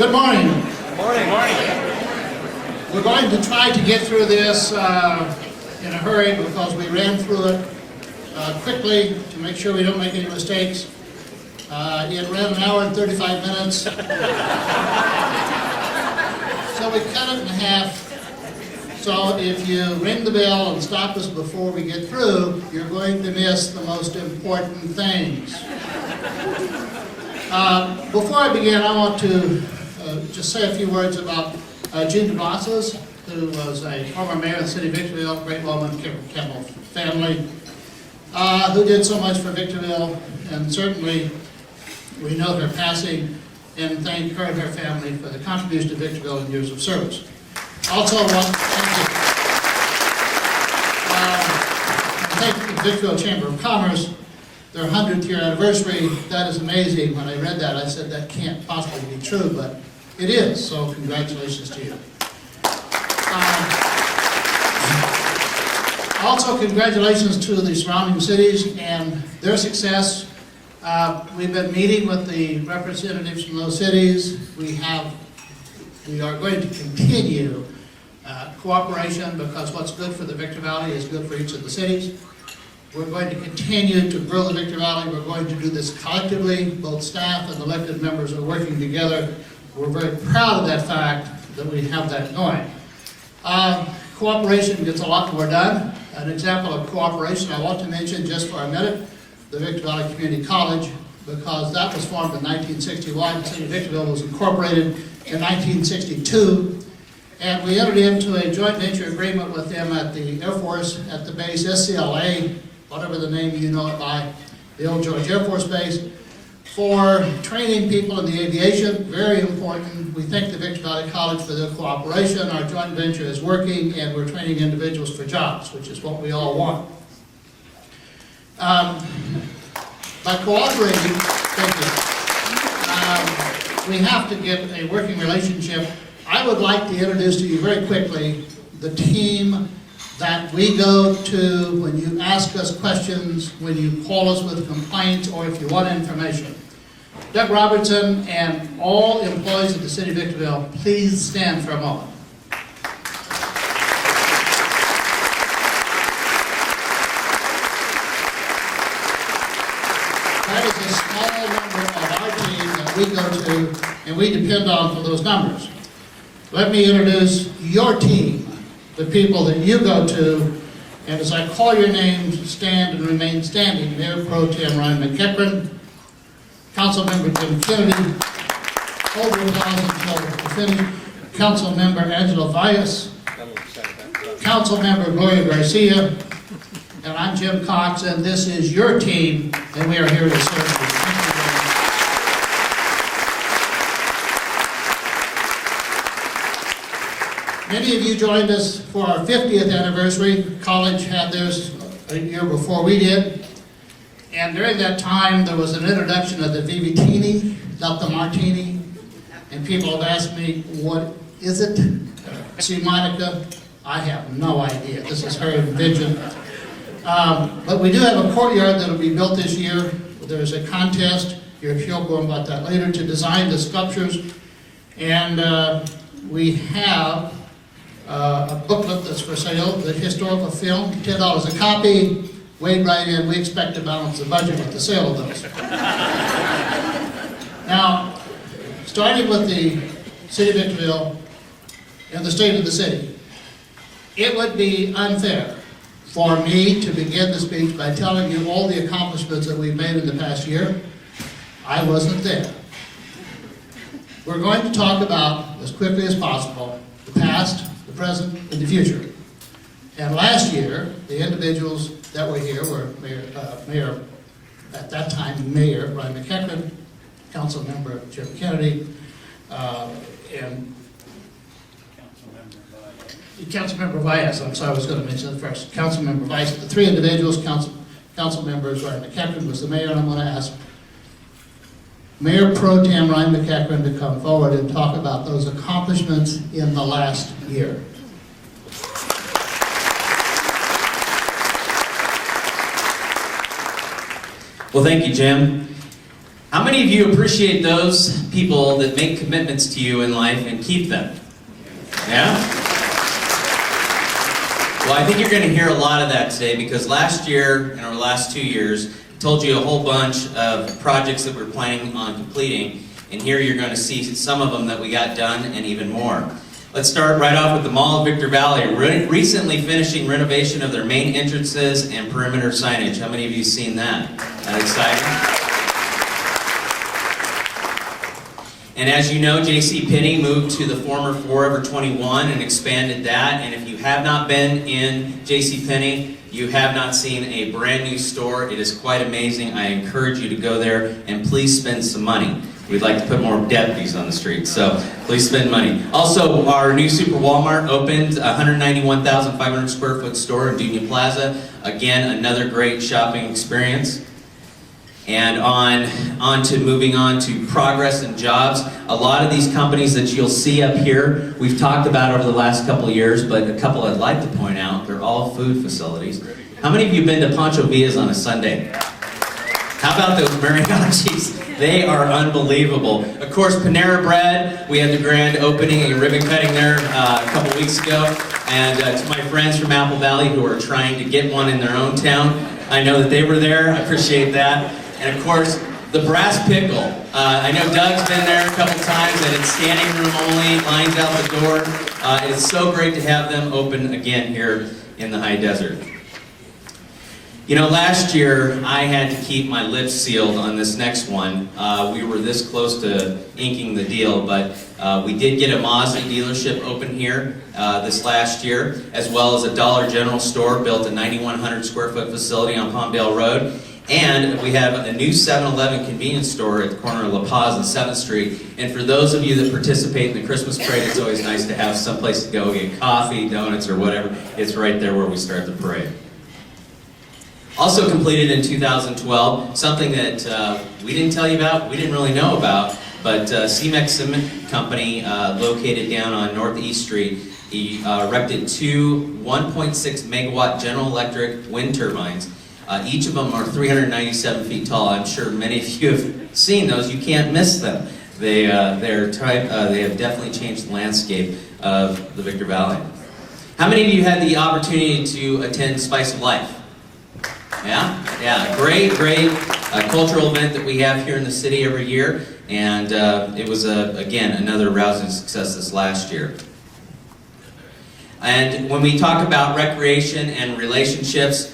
Good morning. Morning. We're going to try to get through this in a hurry because we ran through it quickly to make sure we don't make any mistakes. It ran an hour and 35 minutes. So we cut it in half. So if you ring the bell and stop us before we get through, you're going to miss the most important things. Before I begin, I want to just say a few words about Jean DeBlasses, who was a former mayor of the city of Victorville, great woman, Campbell family, who did so much for Victorville, and certainly we know her passing, and thank her and her family for the contribution to Victorville in years of service. Also, want to thank the Victorville Chamber of Commerce, their 100th year anniversary. That is amazing. When I read that, I said that can't possibly be true, but it is, so congratulations to you. Also, congratulations to the surrounding cities and their success. We've been meeting with the representatives from those cities. We are going to continue cooperation because what's good for the Victor Valley is good for each of the cities. We're going to continue to grow the Victor Valley. We're going to do this collectively. Both staff and elected members are working together. We're very proud of that fact that we have that going. Cooperation gets a lot more done. An example of cooperation I want to mention just for a minute, the Victor Valley Community College, because that was formed in 1961. The city of Victorville was incorporated in 1962. And we entered into a joint venture agreement with them at the Air Force, at the base SCLA, whatever the name you know it by, the old George Air Force Base, for training people in the aviation. Very important. We thank the Victor Valley College for their cooperation. Our joint venture is working, and we're training individuals for jobs, which is what we all want. By cooperating, thank you, we have to get a working relationship. I would like to introduce to you very quickly the team that we go to when you ask us questions, when you call us with complaints, or if you want information. Doug Robertson and all employees of the city of Victorville, please stand for a moment. That is a small number of our team that we go to and we depend on for those numbers. Let me introduce your team, the people that you go to, and as I call your names, stand and remain standing. Mayor Pro Tem Ryan McEachran, Councilmember Jim Kennedy, hold your applause until we finish, Councilmember Angela Valles, Councilmember Gloria Garcia, and I'm Jim Cox, and this is your team, and we are here to serve you. Thank you very much. Many of you joined us for our 50th anniversary. College had theirs a year before we did. And during that time, there was an introduction of the Vivatini, not the Martini. And people have asked me, what is it? See, Monica, I have no idea. This is her invention. But we do have a courtyard that will be built this year. There's a contest, you'll hear more about that later, to design the sculptures. And we have a booklet that's for sale, the historical film, $10 a copy. Wade right in, we expect to balance the budget with the sale of those. Now, starting with the city of Victorville and the state of the city, it would be unfair for me to begin the speech by telling you all the accomplishments that we've made in the past year. I wasn't there. We're going to talk about, as quickly as possible, the past, the present, and the future. And last year, the individuals that were here were Mayor at that time, Mayor Ryan McEachran, Councilmember Jim Kennedy, and Councilmember Valles. I'm sorry, I was going to mention it first. Councilmember Valles, the three individuals, council members, Ryan McEachran was the mayor, and I'm going to ask Mayor Pro Tem Ryan McEachran to come forward and talk about those accomplishments in the last year. Well, thank you, Jim. How many of you appreciate those people that make commitments to you in life and keep them? Yeah? Well, I think you're going to hear a lot of that today because last year, and our last 2 years, I told you a whole bunch of projects that we're planning on completing, and here you're going to see some of them that we got done and even more. Let's start right off with the Mall of Victorville, recently finishing renovation of their main entrances and perimeter signage. How many of you have seen that? That exciting? And as you know, JCPenney moved to the former Forever 21 and expanded that. And if you have not been in JCPenney, you have not seen a brand new store. It is quite amazing. I encourage you to go there and please spend some money. We'd like to put more deputies on the street, so please spend money. Also, our new Super Walmart opened, a 191,500 square foot store in Dunia Plaza. Again, another great shopping experience. And moving on to progress and jobs. A lot of these companies that you'll see up here, we've talked about over the last couple of years, but a couple I'd like to point out, they're all food facilities. How many of you have been to Pancho Villa's on a Sunday? How about those mariachis? They are unbelievable. Of course, Panera Bread, we had the grand opening and ribbon cutting there a couple weeks ago. And to my friends from Apple Valley who are trying to get one in their own town, I know that they were there. I appreciate that. And of course, the Brass Pickle. I know Doug's been there a couple times, and it's standing room only, lines out the door. It's so great to have them open again here in the high desert. You know, last year I had to keep my lips sealed on this next one. We were this close to inking the deal, but we did get a Mazda dealership open here this last year, as well as a Dollar General store, built a 9,100 square foot facility on Palmdale Road. And we have a new 7-Eleven convenience store at the corner of La Paz and 7th Street. And for those of you that participate in the Christmas parade, it's always nice to have someplace to go get coffee, donuts, or whatever. It's right there where we start the parade. Also completed in 2012, something that we didn't tell you about, we didn't really know about, but CEMEX Cement Company, located down on Northeast Street, erected two 1.6 megawatt General Electric wind turbines. Each of them are 397 feet tall. I'm sure many of you have seen those. You can't miss them. They have definitely changed the landscape of the Victor Valley. How many of you had the opportunity to attend Spice of Life? Yeah, great cultural event that we have here in the city every year, and it was again another rousing success this last year. And when we talk about recreation and relationships,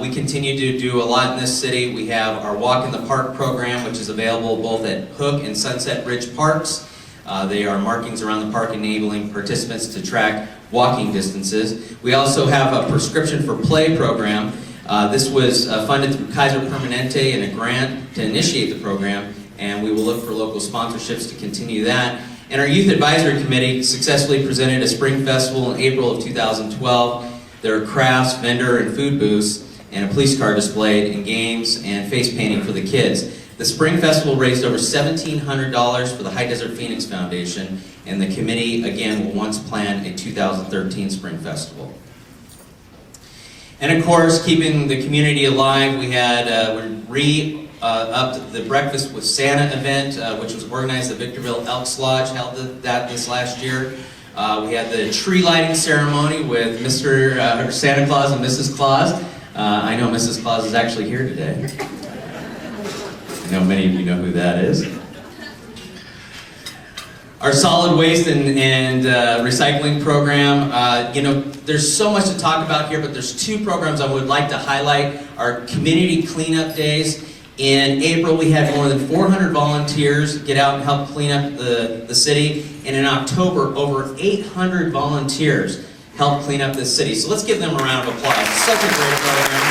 we continue to do a lot in this city. We have our Walk in the Park program, which is available both at Hook and Sunset Ridge Parks. They are markings around the park enabling participants to track walking distances. We also have a Prescription for Play program. This was funded through Kaiser Permanente and a grant to initiate the program, and we will look for local sponsorships to continue that. And our Youth Advisory Committee successfully presented a spring festival in April of 2012. There are crafts, vendor, and food booths, and a police car displayed, and games and face painting for the kids. The Spring Festival raised over $1,700 for the High Desert Phoenix Foundation, and the committee, again, will once plan a 2013 Spring Festival. And of course, keeping the community alive, we had upped the Breakfast with Santa event, which was organized at Victorville Elks Lodge, held that this last year. We had the tree lighting ceremony with Mr. Santa Claus and Mrs. Claus. I know Mrs. Claus is actually here today. I know many of you know who that is. Our solid waste and recycling program, there's so much to talk about here, but there's two programs I would like to highlight. Our community cleanup days. In April, we had more than 400 volunteers get out and help clean up the city. And in October, over 800 volunteers helped clean up the city. So let's give them a round of applause. It's such a great program.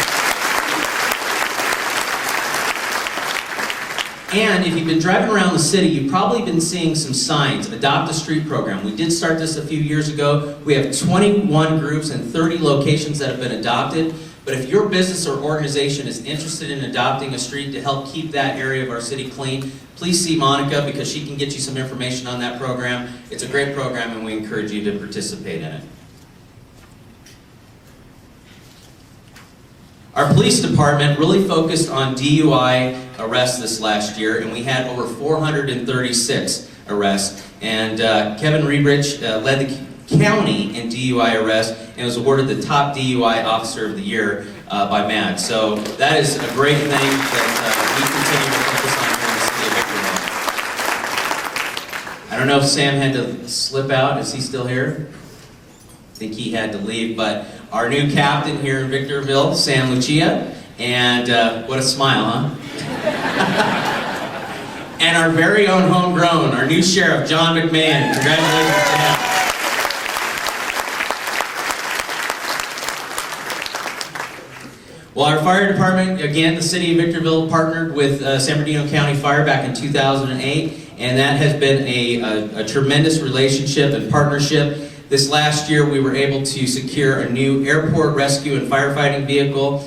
And if you've been driving around the city, you've probably been seeing some signs. Adopt a Street program. We did start this a few years ago. We have 21 groups and 30 locations that have been adopted. But if your business or organization is interested in adopting a street to help keep that area of our city clean, please see Monica because she can get you some information on that program. It's a great program and we encourage you to participate in it. Our police department really focused on DUI arrests this last year, and we had over 436 arrests. And Kevin Rebrich led the county in DUI arrests and was awarded the top DUI Officer of the Year by MAD. So that is a great thing that we continue to focus on here in the city of Victorville. I don't know if Sam had to slip out. Is he still here? I think he had to leave, but our new captain here in Victorville, Sam Lucia, and what a smile, huh? And our very own homegrown, our new sheriff, John McMahon. Congratulations to him. Well, our fire department, again, the city of Victorville partnered with San Bernardino County Fire back in 2008, and that has been a tremendous relationship and partnership. This last year, we were able to secure a new airport rescue and firefighting vehicle.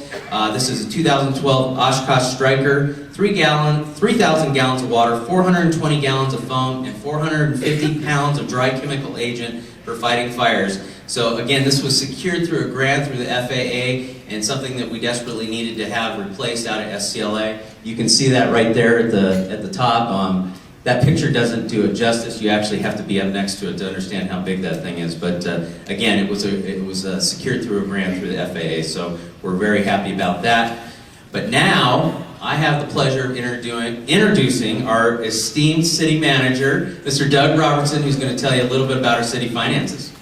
This is a 2012 Oshkosh Striker, 3,000 gallons of water, 420 gallons of foam, and 450 pounds of dry chemical agent for fighting fires. So again, this was secured through a grant through the FAA and something that we desperately needed to have replaced out at SCLA. You can see that right there at the top. That picture doesn't do it justice. You actually have to be up next to it to understand how big that thing is. But again, it was secured through a grant through the FAA, so we're very happy about that. But now, I have the pleasure of introducing our esteemed city manager, Mr. Doug Robertson, who's going to tell you a little bit about our city finances.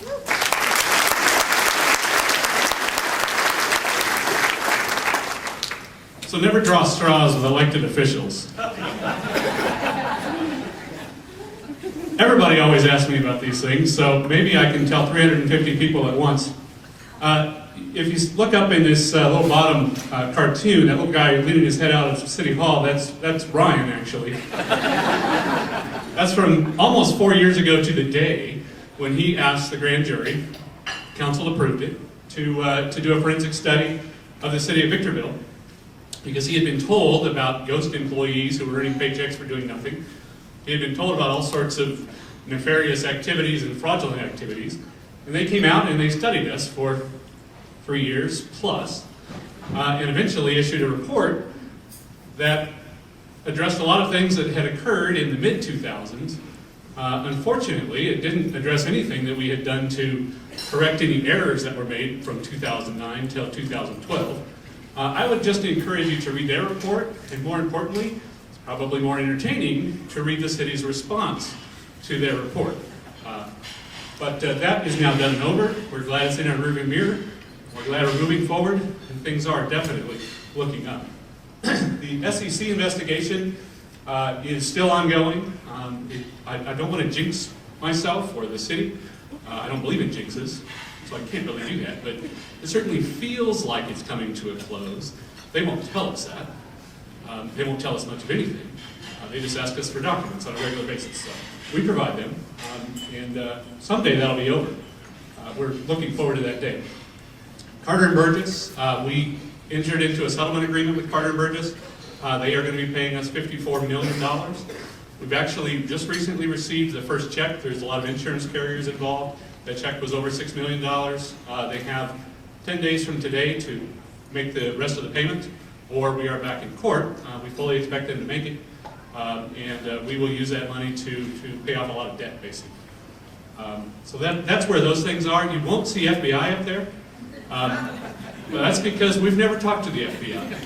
So never draw straws with elected officials. Everybody always asks me about these things, so maybe I can tell 350 people at once. If you look up in this little bottom cartoon, that little guy leaning his head out of City Hall, that's Ryan, actually. That's from almost 4 years ago to the day when he asked the grand jury, council approved it, to do a forensic study of the city of Victorville, because he had been told about ghost employees who were earning paychecks for doing nothing. He had been told about all sorts of nefarious activities and fraudulent activities. And they came out and they studied us for 3 years plus, and eventually issued a report that addressed a lot of things that had occurred in the mid-2000s. Unfortunately, it didn't address anything that we had done to correct any errors that were made from 2009 till 2012. I would just encourage you to read their report, and more importantly, probably more entertaining to read the city's response to their report. But that is now done and over. We're glad it's in our rearview mirror. We're glad we're moving forward, and things are definitely looking up. The SEC investigation is still ongoing. I don't want to jinx myself or the city. I don't believe in jinxes, so I can't really do that. But it certainly feels like it's coming to a close. They won't tell us that. They won't tell us much of anything. They just ask us for documents on a regular basis. So we provide them, and someday that'll be over. We're looking forward to that day. Carter and Burgess, we entered into a settlement agreement with Carter and Burgess. They are going to be paying us $54 million. We've actually just recently received the first check. There's a lot of insurance carriers involved. That check was over $6 million. They have 10 days from today to make the rest of the payment, or we are back in court. We fully expect them to make it, and we will use that money to pay off a lot of debt, basically. So that's where those things are. You won't see FBI up there, but that's because we've never talked to the FBI.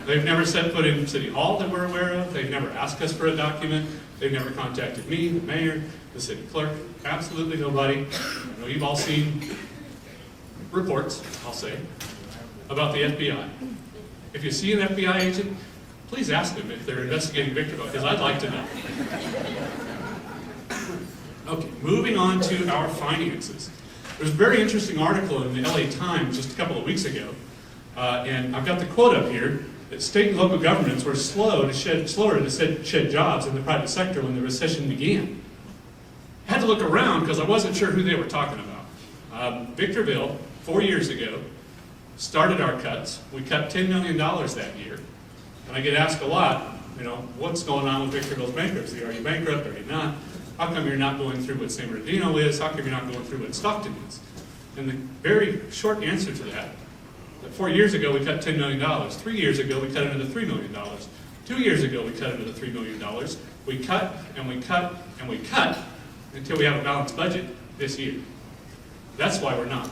They've never set foot in City Hall that we're aware of. They've never asked us for a document. They've never contacted me, the mayor, the city clerk, absolutely nobody. I know you've all seen reports, I'll say, about the FBI. If you see an FBI agent, please ask them if they're investigating Victorville, because I'd like to know. Okay, moving on to our finances. There's a very interesting article in the LA Times just a couple of weeks ago, and I've got the quote up here, that state and local governments were slower to shed jobs in the private sector when the recession began. I had to look around because I wasn't sure who they were talking about. Victorville, 4 years ago, started our cuts. We cut $10 million that year. And I get asked a lot, what's going on with Victorville's bankruptcy? Are you bankrupt? Are you not? How come you're not going through what San Bernardino is? How come you're not going through what Stockton is? And the very short answer to that 4 years ago, we cut $10 million. 3 years ago, we cut another $3 million. 2 years ago, we cut another $3 million. We cut and we cut and we cut until we have a balanced budget this year. That's why we're not.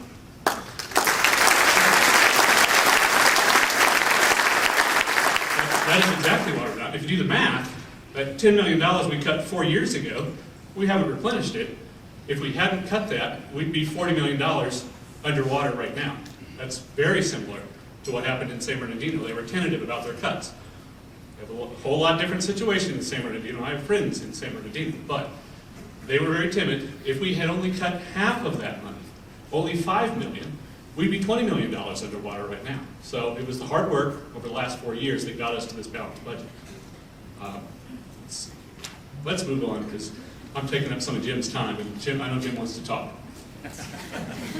That is exactly why we're not. If you do the math, that $10 million we cut 4 years ago, we haven't replenished it. If we hadn't cut that, we'd be $40 million underwater right now. That's very similar to what happened in San Bernardino. They were tentative about their cuts. They have a whole lot different situation in San Bernardino. I have friends in San Bernardino, but they were very timid. If we had only cut half of that money, only $5 million, we'd be $20 million underwater right now. So it was the hard work over the last 4 years that got us to this balanced budget. Let's move on, because I'm taking up some of Jim's time, and Jim, I know Jim wants to talk.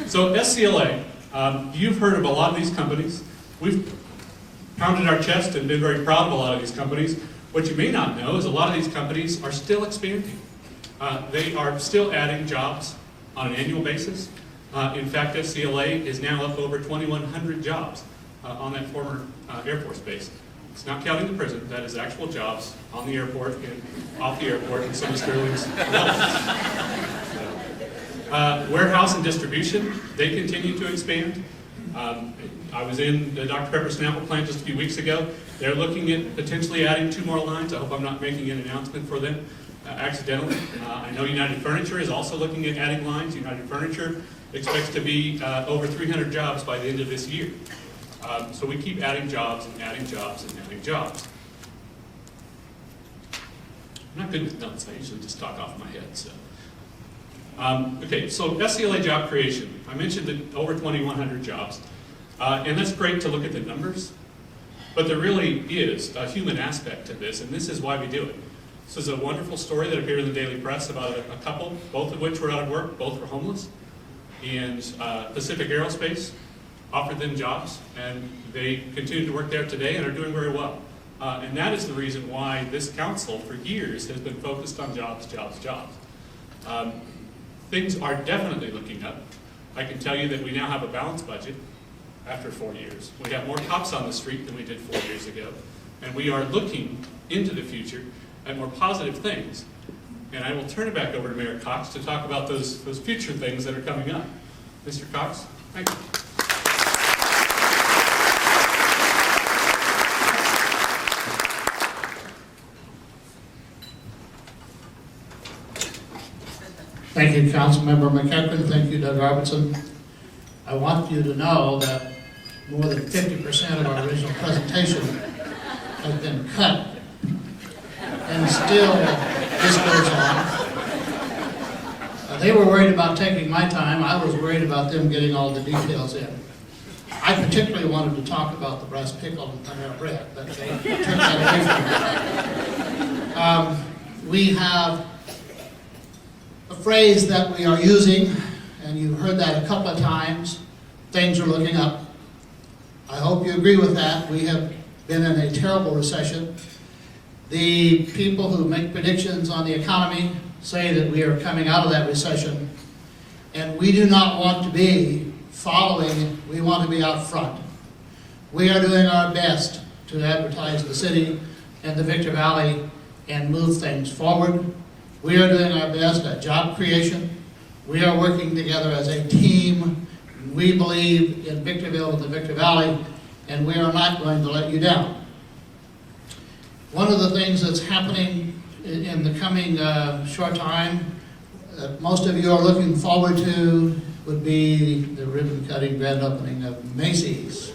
So SCLA, you've heard of a lot of these companies. We've pounded our chest and been very proud of a lot of these companies. What you may not know is a lot of these companies are still expanding. They are still adding jobs on an annual basis. In fact, SCLA is now up over 2,100 jobs on that former Air Force base. It's not counting the prison. That is actual jobs on the airport and off the airport and some of Sterling's warehouse and distribution, they continue to expand. I was in the Dr. Pepper Snapple plant just a few weeks ago. They're looking at potentially adding 2 more lines. I hope I'm not making an announcement for them accidentally. I know United Furniture is also looking at adding lines. United Furniture expects to be over 300 jobs by the end of this year. So we keep adding jobs and adding jobs and adding jobs. I'm not good with notes. I usually just talk off my head. So. Okay, so SCLA job creation. I mentioned that over 2,100 jobs. And that's great to look at the numbers. But there really is a human aspect to this, and this is why we do it. This is a wonderful story that appeared in the Daily Press about a couple, both of which were out of work, both were homeless. And Pacific Aerospace offered them jobs, and they continue to work there today and are doing very well. And that is the reason why this council for years has been focused on jobs, jobs, jobs. Things are definitely looking up. I can tell you that we now have a balanced budget after 4 years. We have more cops on the street than we did 4 years ago. And we are looking into the future at more positive things. And I will turn it back over to Mayor Cox to talk about those future things that are coming up. Mr. Cox, thank you. Thank you, Councilmember McEachran. Thank you, Doug Robertson. I want you to know that more than 50% of our original presentation has been cut, and still this goes on. They were worried about taking my time. I was worried about them getting all the details in. I particularly wanted to talk about the breast pickle and Panera bread, but they took that away from me. We have a phrase that we are using, and you've heard that a couple of times: things are looking up. I hope you agree with that. We have been in a terrible recession. The people who make predictions on the economy say that we are coming out of that recession, and we do not want to be following, we want to be out front. We are doing our best to advertise the city and the Victor Valley and move things forward. We are doing our best at job creation. We are working together as a team. We believe in Victorville and the Victor Valley, and we are not going to let you down. One of the things that's happening in the coming short time that most of you are looking forward to would be the ribbon-cutting grand opening of Macy's.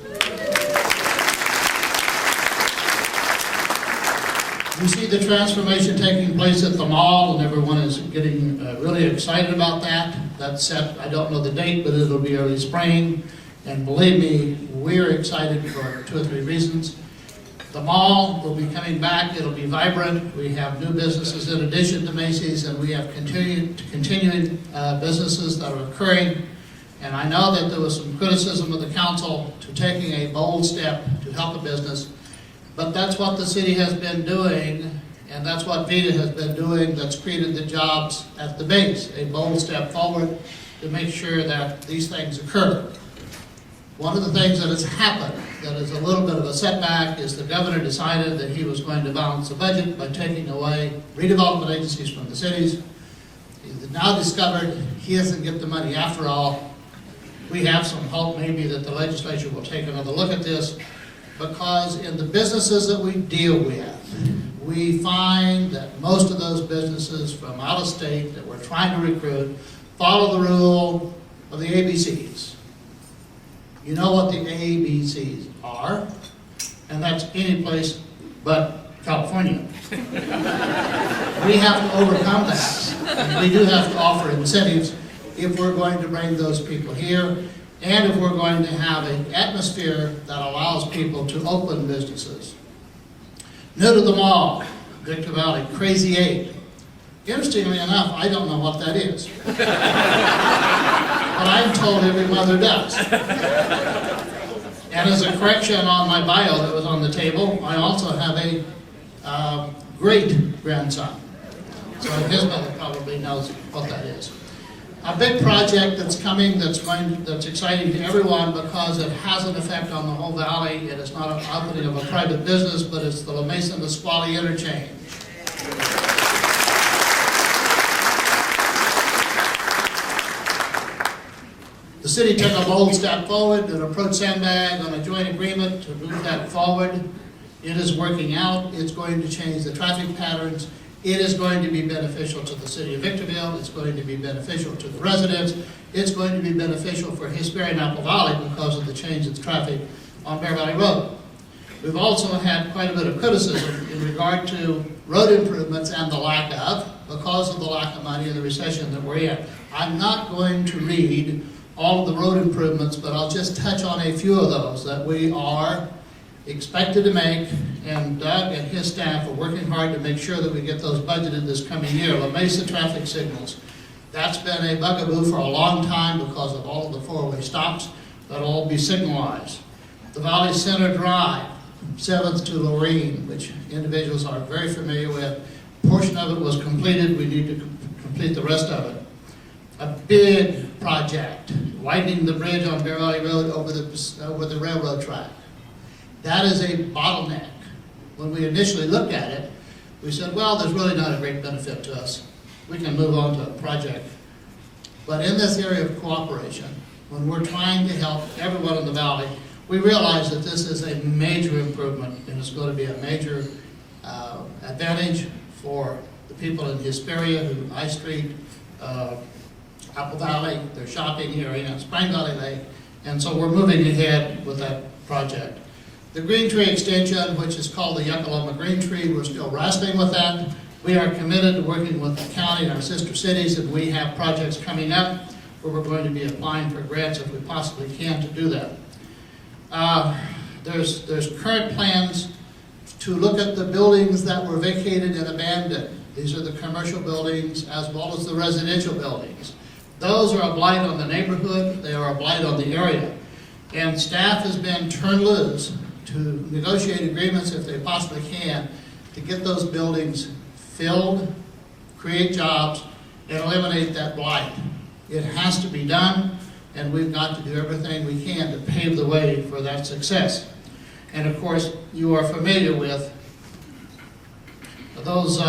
We see the transformation taking place at the mall, and everyone is getting really excited about that. That's set, I don't know the date, but it'll be early spring. And believe me, we're excited for 2 or 3 reasons. The mall will be coming back. It'll be vibrant. We have new businesses in addition to Macy's, and we have continuing businesses that are occurring. And I know that there was some criticism of the council to taking a bold step to help a business. But that's what the city has been doing, and that's what VITA has been doing, that's created the jobs at the base, a bold step forward to make sure that these things occur. One of the things that has happened that is a little bit of a setback is the governor decided that he was going to balance the budget by taking away redevelopment agencies from the cities. He's now discovered he doesn't get the money after all. We have some hope maybe that the legislature will take another look at this, because in the businesses that we deal with, we find that most of those businesses from out of state that we're trying to recruit follow the rule of the ABCs. You know what the ABCs are, and that's any place but California. We have to overcome that, and we do have to offer incentives if we're going to bring those people here, and if we're going to have an atmosphere that allows people to open businesses. New to the mall, Victor Valley, Crazy 8. Interestingly enough, I don't know what that is. But I'm told every mother does. And as a correction on my bio that was on the table, I also have a great-grandson. So his mother probably knows what that is. A big project that's coming that's exciting to everyone because it has an effect on the whole valley. It is not an opening of a private business, but it's the La Mesa and Nisqually interchange. The city took a bold step forward and approached Sandbag on a joint agreement to move that forward. It is working out. It's going to change the traffic patterns. It is going to be beneficial to the city of Victorville. It's going to be beneficial to the residents. It's going to be beneficial for Hesperia and Apple Valley because of the change in traffic on Bear Valley Road. We've also had quite a bit of criticism in regard to road improvements and the lack of, because of the lack of money and the recession that we're in. I'm not going to read all of the road improvements, but I'll just touch on a few of those that we are expected to make, and Doug and his staff are working hard to make sure that we get those budgeted this coming year. La Mesa traffic signals. That's been a bugaboo for a long time because of all of the four-way stops that'll all be signalized. The Valley Center Drive, 7th to Lorraine, which individuals are very familiar with. A portion of it was completed. We need to complete the rest of it. A big project, widening the bridge on Bear Valley Road over the railroad track. That is a bottleneck. When we initially looked at it, we said, well, there's really not a great benefit to us. We can move on to a project. But in this area of cooperation, when we're trying to help everyone in the valley, we realize that this is a major improvement and it's going to be a major advantage for the people in Hesperia, who I Street, Apple Valley, their shopping area, and Spring Valley Lake, and so we're moving ahead with that project. The Green Tree extension, which is called the Yuckaloma Green Tree, we're still wrestling with that. We are committed to working with the county and our sister cities, and we have projects coming up where we're going to be applying for grants if we possibly can to do that. There's current plans to look at the buildings that were vacated and abandoned. These are the commercial buildings as well as the residential buildings. Those are a blight on the neighborhood, they are a blight on the area. And staff has been turned loose to negotiate agreements if they possibly can to get those buildings filled, create jobs, and eliminate that blight. It has to be done, and we've got to do everything we can to pave the way for that success. And of course, you are familiar with those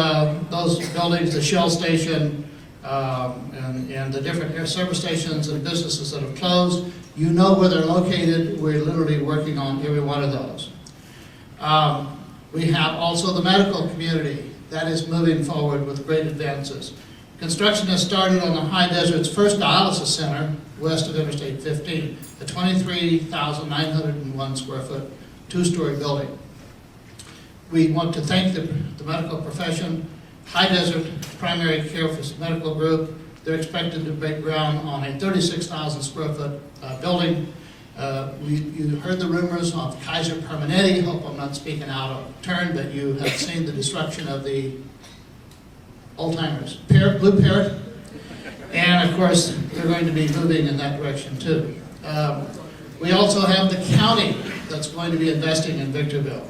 buildings, the Shell station, and the different service stations and businesses that have closed. You know where they're located. We're literally working on every one of those. We have also the medical community that is moving forward with great advances. Construction has started on the High Desert's first dialysis center west of Interstate 15, a 23,901 square foot, two-story building. We want to thank the medical profession. High Desert Primary Care Medical Group, they're expected to break ground on a 36,000 square foot building. You heard the rumors of Kaiser Permanente. Hope I'm not speaking out of turn, but you have seen the destruction of the old-timers, Blue Parrot. And of course, they're going to be moving in that direction too. We also have the county that's going to be investing in Victorville.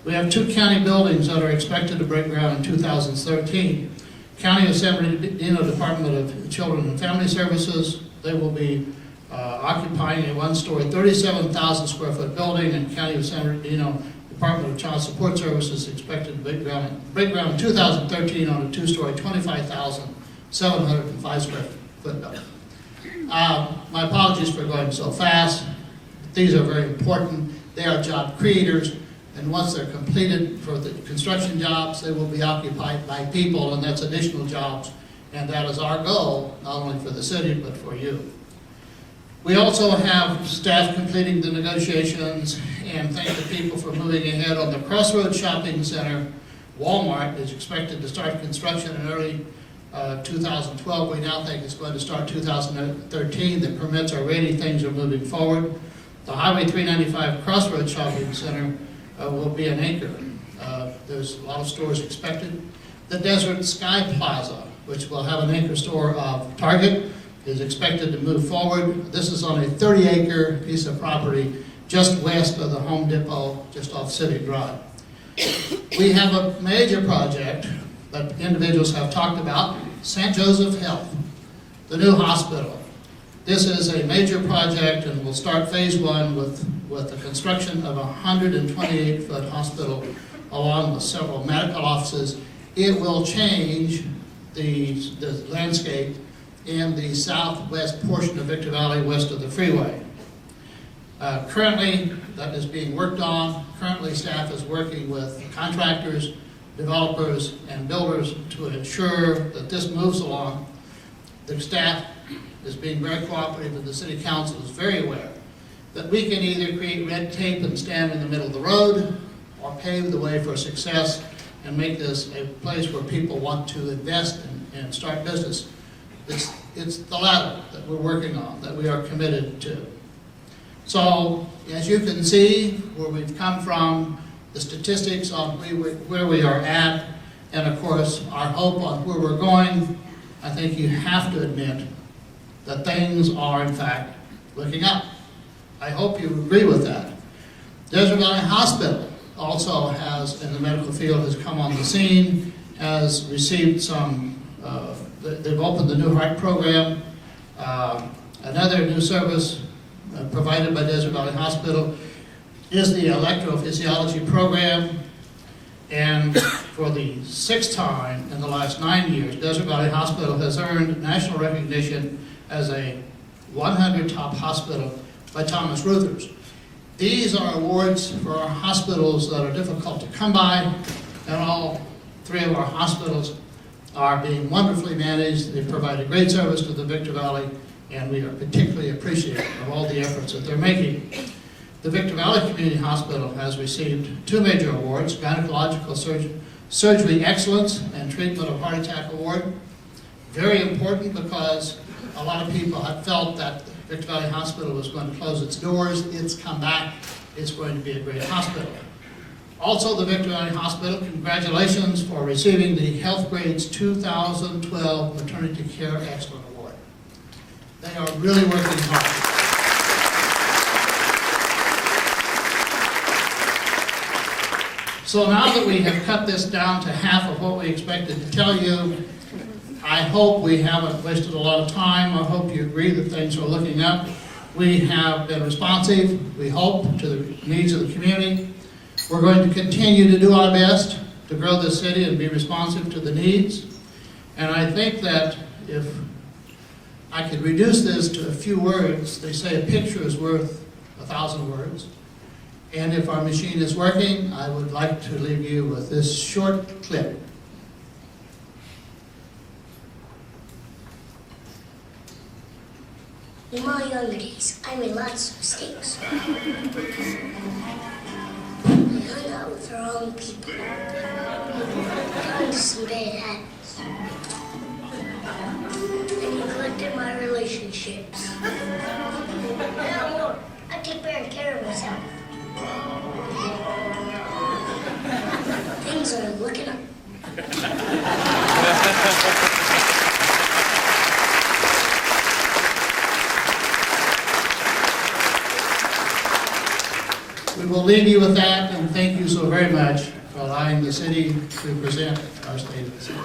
We have 2 county buildings that are expected to break ground in 2013. County of San Bernardino Department of Children and Family Services, they will be occupying a one-story, 37,000 square foot building in County of San Bernardino. Department of Child Support Services expected to break ground in 2013 on a two-story, 25,705 square foot building. My apologies for going so fast. These are very important. They are job creators, and once they're completed for the construction jobs, they will be occupied by people, and that's additional jobs. And that is our goal, not only for the city, but for you. We also have staff completing the negotiations, and thank the people for moving ahead on the Crossroads Shopping Center. Walmart is expected to start construction in early 2012. We now think it's going to start 2013. The permits are ready, things are moving forward. The Highway 395 Crossroads Shopping Center will be an anchor. There's a lot of stores expected. The Desert Sky Plaza, which will have an anchor store of Target, is expected to move forward. This is on a 30-acre piece of property just west of the Home Depot, just off City Drive. We have a major project that individuals have talked about, St. Joseph Health, the new hospital. This is a major project, and we'll start phase one with the construction of a 128-foot hospital along with several medical offices. It will change the landscape in the southwest portion of Victor Valley, west of the freeway. Currently, that is being worked on. Currently, staff is working with contractors, developers, and builders to ensure that this moves along. The staff is being very cooperative, and the city council is very aware that we can either create red tape and stand in the middle of the road, or pave the way for success and make this a place where people want to invest and start business. It's the latter that we're working on, that we are committed to. So, as you can see, where we've come from, the statistics on where we are at, and of course, our hope on where we're going, I think you have to admit that things are, in fact, looking up. I hope you agree with that. Desert Valley Hospital also has, in the medical field, has come on the scene, has received some, they've opened the New Heart program. Another new service provided by Desert Valley Hospital is the electrophysiology program. And for the 6th time in the last 9 years, Desert Valley Hospital has earned national recognition as a 100 top hospital by Thomas Reuters. These are awards for our hospitals that are difficult to come by, and all 3 of our hospitals are being wonderfully managed. They provide a great service to the Victor Valley, and we are particularly appreciative of all the efforts that they're making. The Victor Valley Community Hospital has received 2 major awards, Gynecological Surgery Excellence and Treatment of Heart Attack Award. Very important because a lot of people had felt that Victor Valley Hospital was going to close its doors. It's come back. It's going to be a great hospital. Also, the Victor Valley Hospital, congratulations for receiving the Health Grades 2012 Maternity Care Excellent Award. They are really working hard. So now that we have cut this down to half of what we expected to tell you, I hope we haven't wasted a lot of time. I hope you agree that things are looking up. We have been responsive, we hope, to the needs of the community. We're going to continue to do our best to grow the city and be responsive to the needs. And I think that if I could reduce this to a few words, they say a picture is worth 1,000 words. And if our machine is working, I would like to leave you with this short clip. In my younger days, I made lots of mistakes. I hung out with the wrong people. Got into some bad habits. I neglected my relationships. Now I take better care of myself. Things are looking up. We will leave you with that, and thank you so very much for allowing the city to present our state of the city.